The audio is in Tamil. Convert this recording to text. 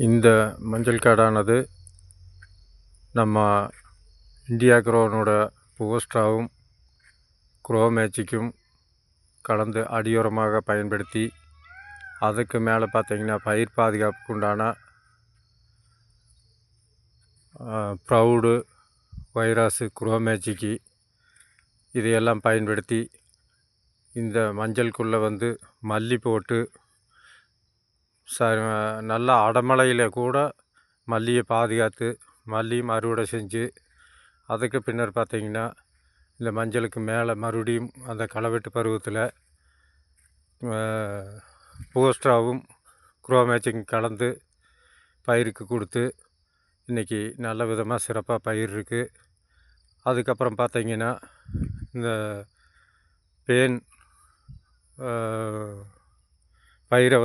இந்த மஞ்சள் காடானது நம்ம இந்தியா க்ரோனோட பூஸ்ட்ராவும் க்ரோ மேஜிக்கும் கலந்து அடியுரமாக பயன்படுத்தி அதுக்கு மேலே பார்த்திங்கன்னா பயிர் பாதுகாப்புக்கு உண்டான ப்ரௌடு வைரஸு க்ரோ மேஜிக்கு இதையெல்லாம் பயன்படுத்தி இந்த மஞ்சளுக்குள்ளே மல்லி போட்டு நல்ல அடமழையில் கூட மல்லியை பாதுகாத்து மல்லியும் அறுவடை செஞ்சு அதுக்கு பின்னர் பார்த்திங்கன்னா இந்த மஞ்சளுக்கு மேலே மறுபடியும் அந்த களவெட்டு பருவத்தில் பூஸ்ட்ராவும் க்ரோ மேஜிக்கும் கலந்து பயிருக்கு கொடுத்து இன்றைக்கி நல்ல விதமாக சிறப்பாக பயிர் இருக்குது. அதுக்கப்புறம் பார்த்திங்கன்னா இந்த பேன் பயிரை